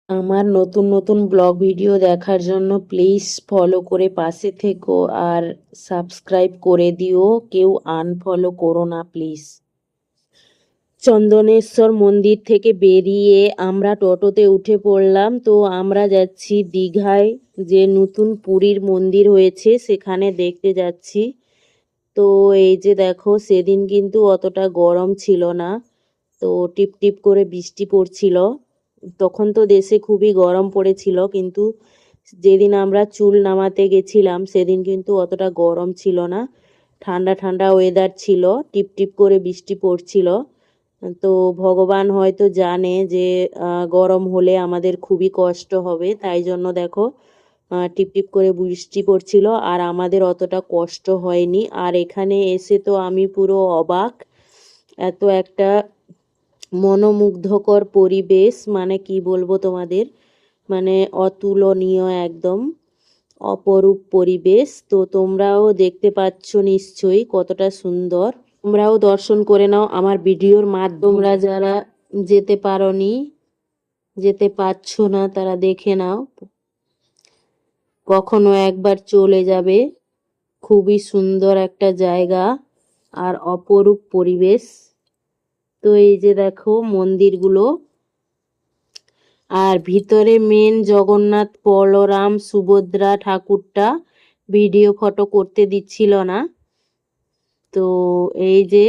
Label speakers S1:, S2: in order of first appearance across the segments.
S1: আমার নতুন নতুন ব্লগ ভিডিও দেখার জন্য প্লিজ ফলো করে পাশে থেকো আর সাবস্ক্রাইব করে দিও, কেউ আনফলো করো না প্লিজ। চন্দনেশ্বর মন্দির থেকে বেরিয়ে আমরা টোটোতে উঠে পড়লাম। তো আমরা যাচ্ছি দীঘায়, যে নতুন পুরীর মন্দির হয়েছে সেখানে দেখতে যাচ্ছি। তো এই যে দেখো, সেদিন কিন্তু অতটা গরম ছিল না, তো টিপ টিপ করে বৃষ্টি পড়ছিল। তখন তো দেশে খুবই গরম পড়েছিল, কিন্তু যেদিন আমরা চুল নামাতে গেছিলাম সেদিন কিন্তু অতটা গরম ছিল না, ঠান্ডা ঠান্ডা ওয়েদার ছিল, টিপ টিপ করে বৃষ্টি পড়ছিল। তো ভগবান হয়তো জানে যে গরম হলে আমাদের খুবই কষ্ট হবে, তাই জন্য দেখো টিপ টিপ করে বৃষ্টি পড়ছিল আর আমাদের অতটা কষ্ট হয়নি। আর এখানে এসে তো আমি পুরো অবাক, এত একটা মনোমুগ্ধকর পরিবেশ, মানে কি বলবো তোমাদের, মানে অতুলনীয়, একদম অপরূপ পরিবেশ। তো তোমরাও দেখতে পাচ্ছ নিশ্চয়ই কতটা সুন্দর। তোমরাও দর্শন করে নাও আমার ভিডিওর মাধ্যমে। তোমরা যারা যেতে পারোনি, যেতে পারছো না, তারা দেখে নাও, কখনো একবার চলে যাবে। খুবই সুন্দর একটা জায়গা আর অপরূপ পরিবেশ। তো এই যে দেখো মন্দিরগুলো, আর ভিতরে মেন জগন্নাথ বলরাম সুভদ্রা ঠাকুরটা ভিডিও ফটো করতে দিচ্ছিল না। তো এই যে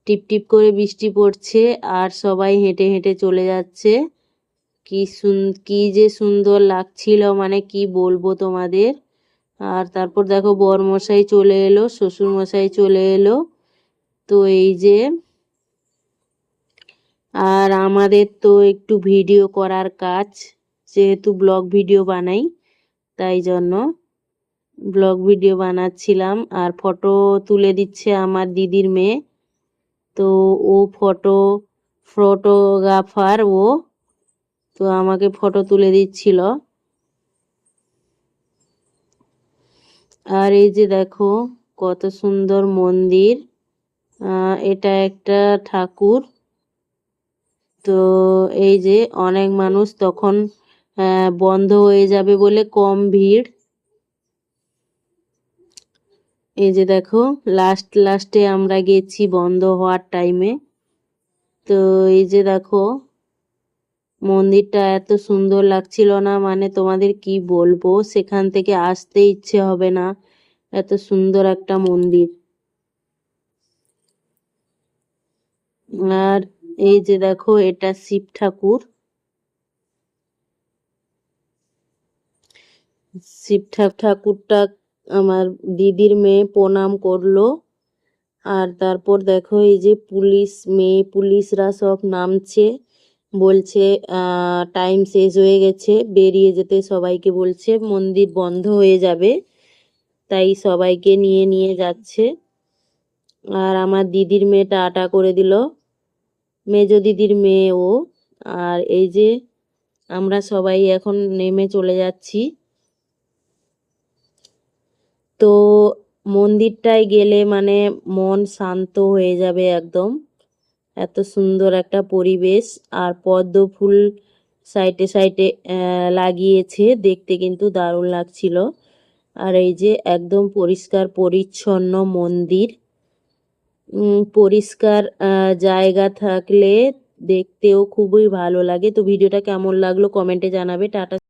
S1: টিপ টিপ করে বৃষ্টি পড়ছে আর সবাই হেঁটে হেঁটে চলে যাচ্ছে। কি যে সুন্দর লাগছিল, মানে কি বলবো তোমাদের। আর তারপর দেখো বরমশাই চলে এলো, শ্বশুর মশাই চলে এলো। তো এই যে, আর আমাদের তো একটু ভিডিও করার কাজ, যেহেতু ব্লগ ভিডিও বানাই, তাই জন্য ব্লগ ভিডিও বানাচ্ছিলাম। আর ফটো তুলে দিচ্ছে আমার দিদির মেয়ে, তো ও ফটোগ্রাফার ও, তো আমাকে ফটো তুলে দিচ্ছিল। আর এই যে দেখো কত সুন্দর মন্দির, এটা একটা ঠাকুর। তো এই যে অনেক মানুষ, তখন বন্ধ হয়ে যাবে বলে কম ভিড়। এই যে দেখো লাস্টে আমরা গেছি বন্ধ হওয়ার টাইমে। তো এই যে দেখো মন্দিরটা এত সুন্দর লাগছিল না, মানে তোমাদের কি বলবো, সেখান থেকে আসতে ইচ্ছে হবে না, এত সুন্দর একটা মন্দির। আর এই যে দেখো এটা শিব ঠাকুর, ঠাকুরটা আমার দিদির মেয়ে প্রণাম করলো। আর তারপর দেখো এই যে পুলিশরা সব নামছে, বলছে টাইম শেষ হয়ে গেছে, বেরিয়ে যেতে সবাইকে বলছে, মন্দির বন্ধ হয়ে যাবে, তাই সবাইকে নিয়ে নিয়ে যাচ্ছে। আর আমার দিদির মেয়ে টাটা করে দিল, মেজো দিদির মেয়ে ও। আর এই যে আমরা সবাই এখন নেমে চলে যাচ্ছি। তো মন্দিরটায় গেলে মানে মন শান্ত হয়ে যাবে একদম, এত সুন্দর একটা পরিবেশ। আর পদ্ম ফুল সাইডে সাইডে লাগিয়েছে, দেখতে কিন্তু দারুণ লাগছিল। আর এই যে একদম পরিষ্কার পরিচ্ছন্ন মন্দির, পরিষ্কার জায়গা থাকলে দেখতেও খুবই ভালো লাগে। তো ভিডিওটা কেমন লাগলো কমেন্টে জানাবে। টাটা।